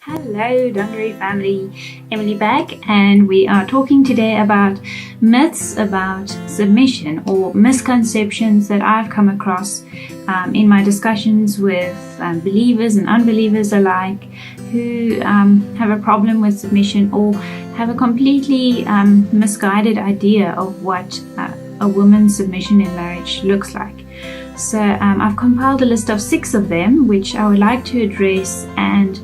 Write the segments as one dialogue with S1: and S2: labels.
S1: Hello Dungaree family, Emily back, and we are talking today about myths about submission or misconceptions that I've come across in my discussions with believers and unbelievers alike who have a problem with submission or have a completely misguided idea of what a woman's submission in marriage looks like. So I've compiled a list of 6 of them which I would like to address and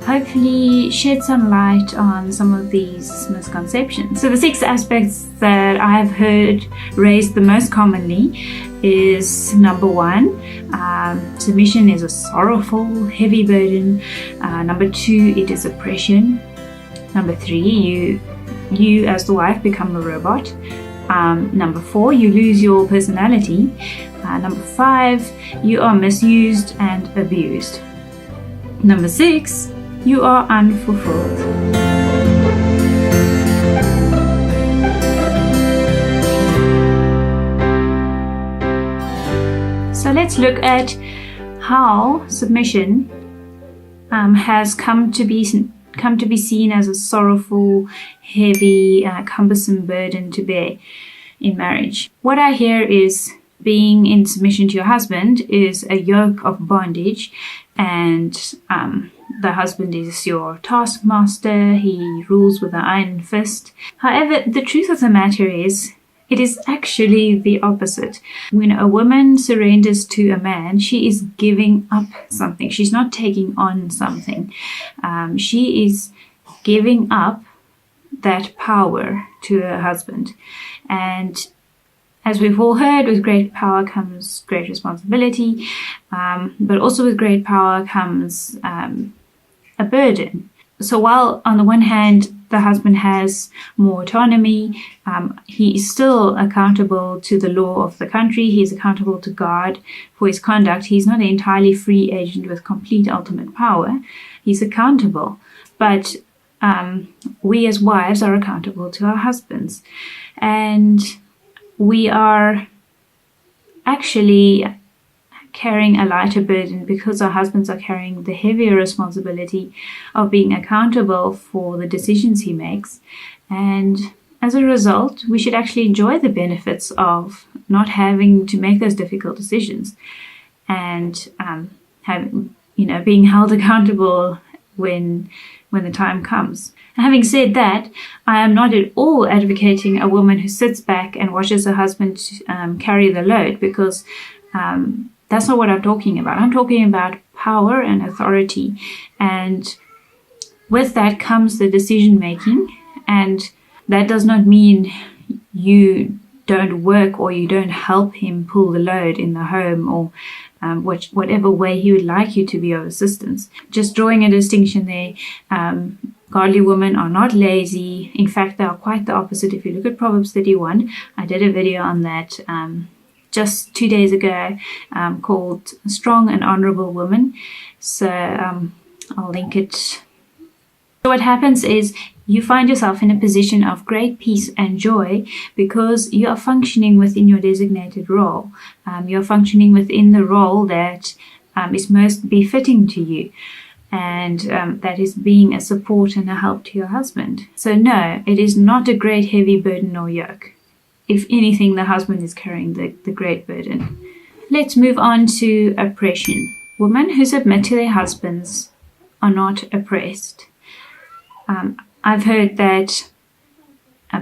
S1: hopefully shed some light on some of these misconceptions. So the 6 aspects that I have heard raised the most commonly is number 1, submission is a sorrowful, heavy burden. Number 2, it is oppression. Number 3, you as the wife become a robot. Number 4, you lose your personality. Number 5, you are misused and abused. Number 6, you are unfulfilled. So let's look at how submission has come to be seen as a sorrowful, heavy, cumbersome burden to bear in marriage. What I hear is being in submission to your husband is a yoke of bondage, and the husband is your taskmaster. He rules with an iron fist. However, the truth of the matter is, it is actually the opposite. When a woman surrenders to a man, she is giving up something. She's not taking on something. She is giving up that power to her husband. And as we've all heard, with great power comes great responsibility, but also with great power comes a burden. So while on the one hand the husband has more autonomy, he is still accountable to the law of the country. He is accountable to God for his conduct. He's not an entirely free agent with complete ultimate power. He's accountable. But we as wives are accountable to our husbands. And we are actually carrying a lighter burden because our husbands are carrying the heavier responsibility of being accountable for the decisions he makes. And as a result, we should actually enjoy the benefits of not having to make those difficult decisions and being held accountable when the time comes. And having said that, I am not at all advocating a woman who sits back and watches her husband carry the load, because that's not what I'm talking about. I'm talking about power and authority. And with that comes the decision making. And that does not mean you don't work or you don't help him pull the load in the home or whatever way he would like you to be of assistance. Just drawing a distinction there. Godly women are not lazy. In fact, they are quite the opposite. If you look at Proverbs 31, I did a video on that just 2 days ago called Strong and Honorable Women. So I'll link it. So what happens is you find yourself in a position of great peace and joy because you are functioning within your designated role. You're functioning within the role that is most befitting to you. And that is being a support and a help to your husband. So no, it is not a great heavy burden or yoke. If anything, the husband is carrying the great burden. Let's move on to oppression. Women who submit to their husbands are not oppressed. I've heard that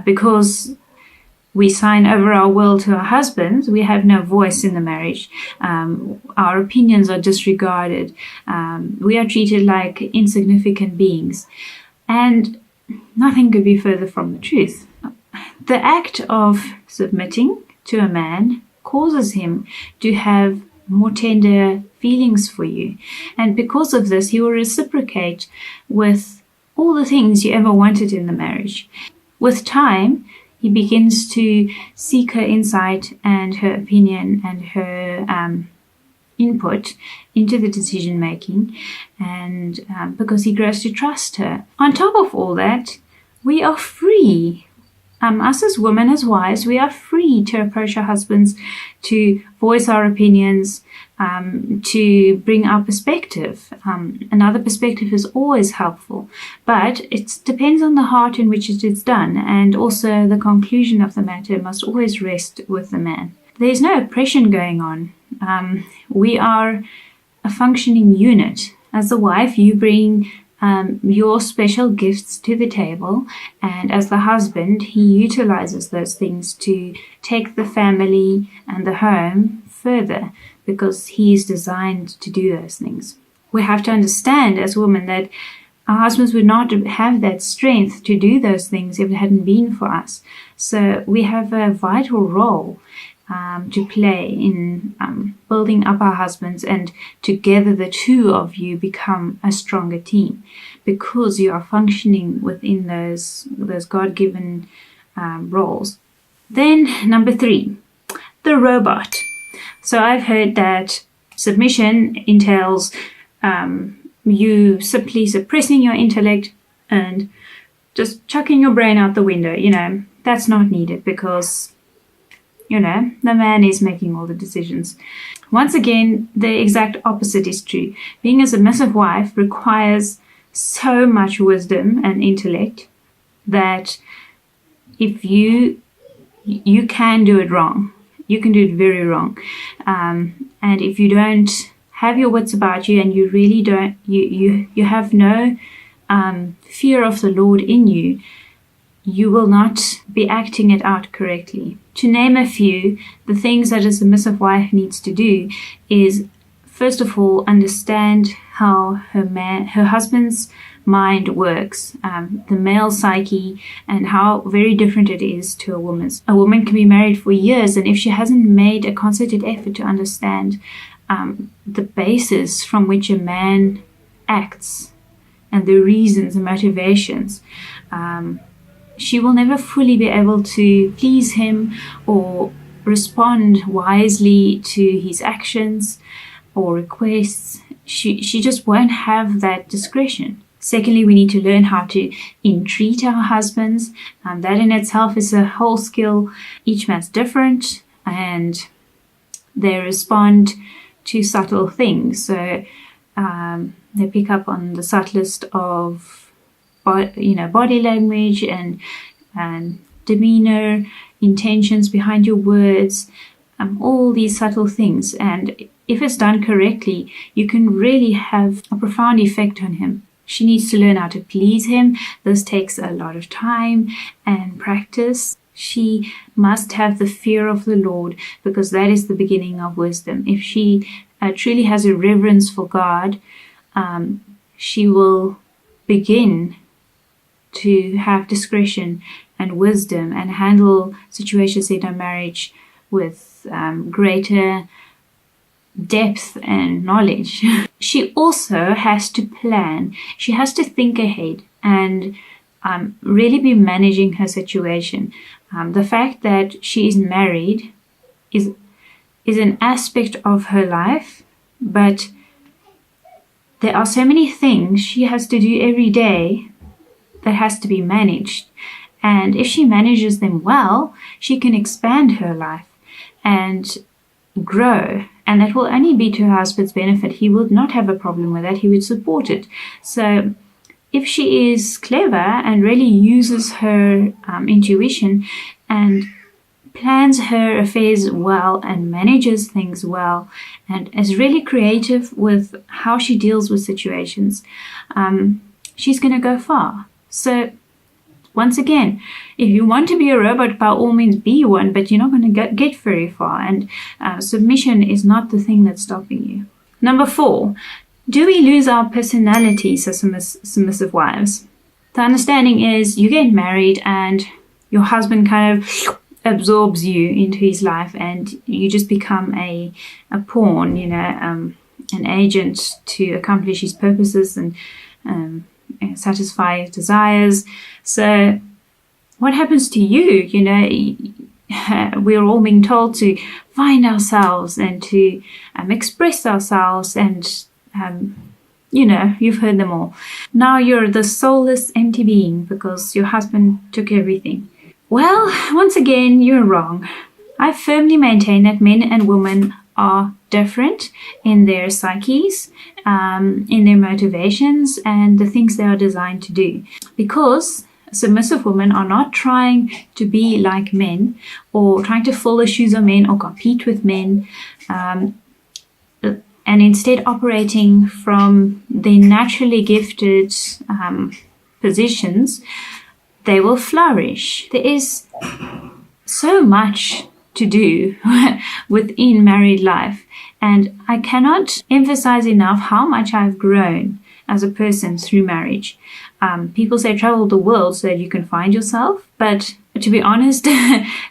S1: because we sign over our will to our husbands, we have no voice in the marriage. Our opinions are disregarded. We are treated like insignificant beings. And nothing could be further from the truth. The act of submitting to a man causes him to have more tender feelings for you. And because of this, he will reciprocate with all the things you ever wanted in the marriage. With time, he begins to seek her insight and her opinion and her input into the decision making, and because he grows to trust her. On top of all that, we are free. Us as women, as wives, we are free to approach our husbands, to voice our opinions, to bring our perspective. Another perspective is always helpful, but it depends on the heart in which it is done, and also the conclusion of the matter must always rest with the man. There's no oppression going on. We are a functioning unit. As a wife, you bring your special gifts to the table, and as the husband, he utilizes those things to take the family and the home further, because he is designed to do those things. We have to understand as women that our husbands would not have that strength to do those things if it hadn't been for us. So we have a vital role to play in building up our husbands, and together the two of you become a stronger team, because you are functioning within those God-given roles. Then number 3, the robot. So I've heard that submission entails you simply suppressing your intellect and just chucking your brain out the window. That's not needed, because the man is making all the decisions. Once again, the exact opposite is true. Being a submissive wife requires so much wisdom and intellect that if you can do it wrong, you can do it very wrong. And if you don't have your wits about you, and you really don't, you have no fear of the Lord in you, you will not be acting it out correctly. To name a few, the things that a submissive wife needs to do is, first of all, understand how her husband's mind works, the male psyche, and how very different it is to a woman's. A woman can be married for years, and if she hasn't made a concerted effort to understand the basis from which a man acts and the reasons and motivations, she will never fully be able to please him or respond wisely to his actions or requests. She just won't have that discretion. Secondly, we need to learn how to entreat our husbands. That in itself is a whole skill. Each man's different, and they respond to subtle things. So they pick up on the subtlest of body language and demeanor, intentions behind your words, all these subtle things. And if it's done correctly, you can really have a profound effect on him. She needs to learn how to please him. This takes a lot of time and practice. She must have the fear of the Lord, because that is the beginning of wisdom. If she truly has a reverence for God, she will begin to have discretion and wisdom and handle situations in her marriage with greater depth and knowledge. She also has to plan. She has to think ahead and really be managing her situation. The fact that she is married is an aspect of her life, but there are so many things she has to do every day that has to be managed. And if she manages them well, she can expand her life and grow. And that will only be to her husband's benefit. He would not have a problem with that. He would support it. So if she is clever and really uses her intuition and plans her affairs well and manages things well and is really creative with how she deals with situations, she's going to go far. So once again, if you want to be a robot, by all means be one, but you're not going to get very far. And submission is not the thing that's stopping you. Number 4, do we lose our personalities as submissive wives? The understanding is you get married and your husband kind of absorbs you into his life, and you just become a pawn, an agent to accomplish his purposes and satisfy his desires. So what happens to you? We're all being told to find ourselves and to express ourselves, and you've heard them all. Now you're the soulless, empty being because your husband took everything. Well, once again, you're wrong. I firmly maintain that men and women are different in their psyches, in their motivations, and the things they are designed to do. Because submissive women are not trying to be like men, or trying to fill the shoes of men, or compete with men, and instead operating from their naturally gifted positions, they will flourish. There is so much to do within married life, and I cannot emphasize enough how much I've grown as a person through marriage. People say travel the world so that you can find yourself, but to be honest,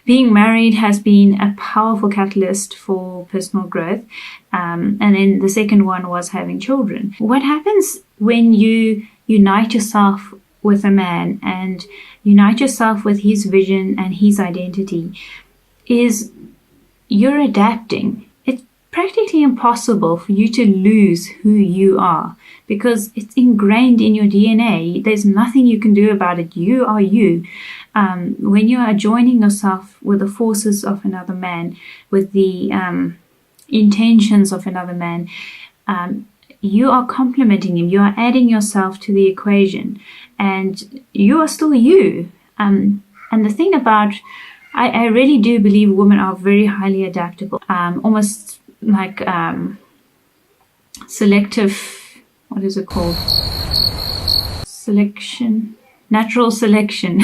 S1: being married has been a powerful catalyst for personal growth. And then the second one was having children. What happens when you unite yourself with a man and unite yourself with his vision and his identity is you're adapting. It's practically impossible for you to lose who you are because it's ingrained in your DNA. There's nothing you can do about it. You are you. When you are joining yourself with the forces of another man, with the intentions of another man, you are complementing him. You are adding yourself to the equation, and you are still you. And the thing about, I really do believe women are very highly adaptable, almost like selective, what is it called? Natural selection.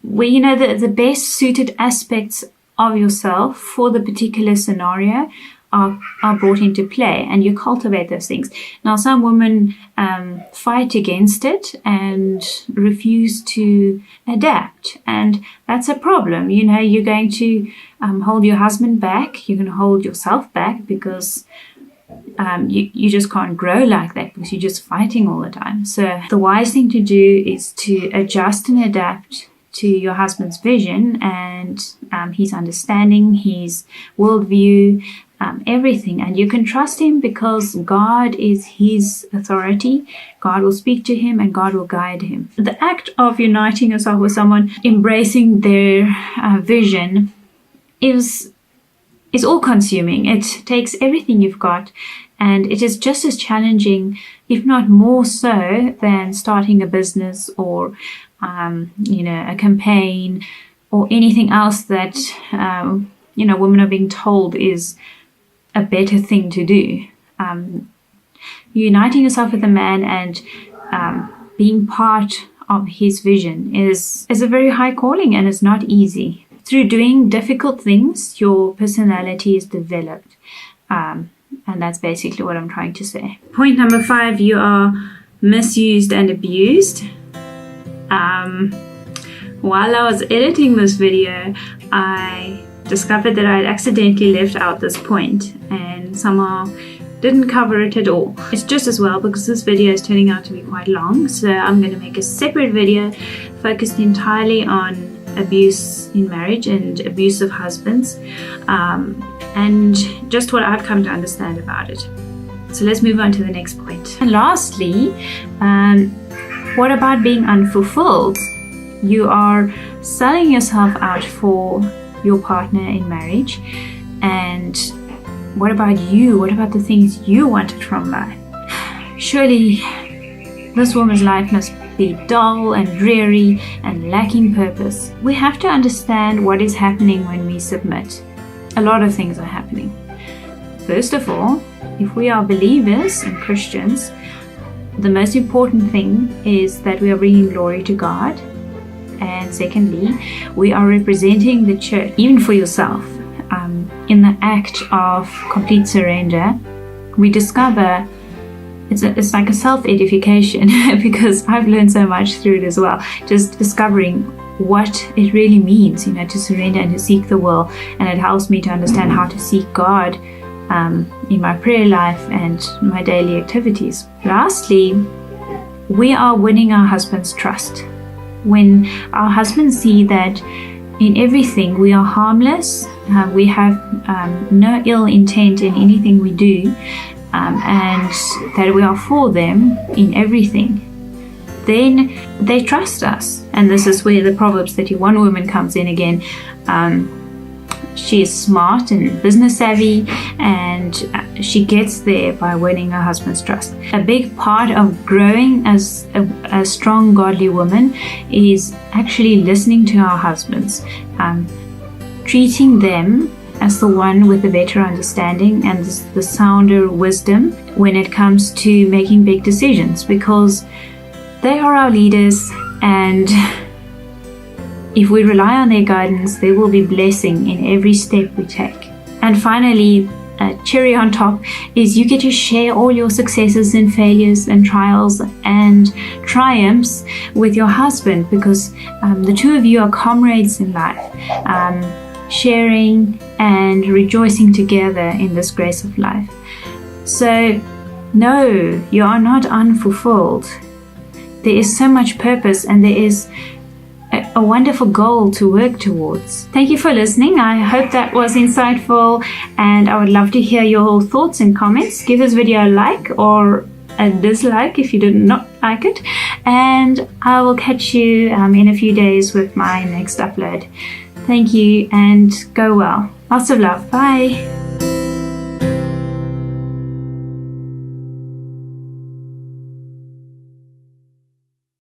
S1: Where you know the best suited aspects of yourself for the particular scenario are brought into play, and you cultivate those things. Now, some women fight against it and refuse to adapt, and that's a problem. You know, you're going to hold your husband back, you're going to hold yourself back because you just can't grow like that because you're just fighting all the time. So the wise thing to do is to adjust and adapt to your husband's vision and his understanding, his worldview, everything. And you can trust him because God is his authority. God will speak to him and God will guide him. The act of uniting yourself with someone, embracing their vision is all-consuming. It takes everything you've got, and it is just as challenging, if not more so, than starting a business or a campaign or anything else that women are being told is a better thing to do. Uniting yourself with a man and being part of his vision is a very high calling, and it's not easy. Through doing difficult things, your personality is developed. And that's basically what I'm trying to say. Point number 5, you are misused and abused. While I was editing this video, I discovered that I had accidentally left out this point and somehow didn't cover it at all. It's just as well because this video is turning out to be quite long, so I'm going to make a separate video focused entirely on abuse in marriage and abusive husbands, and just what I've come to understand about it. So let's move on to the next point. And lastly, what about being unfulfilled? You are selling yourself out for your partner in marriage, and what about you? What about the things you wanted from life? Surely this woman's life must be dull and dreary and lacking purpose. We have to understand what is happening when we submit. A lot of things are happening. First of all, if we are believers and Christians, the most important thing is that we are bringing glory to God. And secondly, we are representing the church, even for yourself. In the act of complete surrender, we discover it's like a self-edification because I've learned so much through it as well. Just discovering what it really means, to surrender and to seek the will. And it helps me to understand how to seek God in my prayer life and my daily activities. Lastly, we are winning our husband's trust. When our husbands see that in everything we are harmless, we have no ill intent in anything we do, and that we are for them in everything, then they trust us. And this is where the Proverbs 31 woman comes in again. She is smart and business savvy, and she gets there by winning her husband's trust. A big part of growing as a strong, godly woman is actually listening to our husbands, treating them as the one with the better understanding and the sounder wisdom when it comes to making big decisions, because they are our leaders, and if we rely on their guidance, there will be blessing in every step we take. And finally, a cherry on top is you get to share all your successes and failures and trials and triumphs with your husband, because the two of you are comrades in life, sharing and rejoicing together in this grace of life. So, no, you are not unfulfilled. There is so much purpose, and there is a wonderful goal to work towards. Thank you for listening. I hope that was insightful, and I would love to hear your thoughts and comments. Give this video a like or a dislike if you did not like it, and I will catch you in a few days with my next upload. Thank you, and go well. Lots of love. Bye.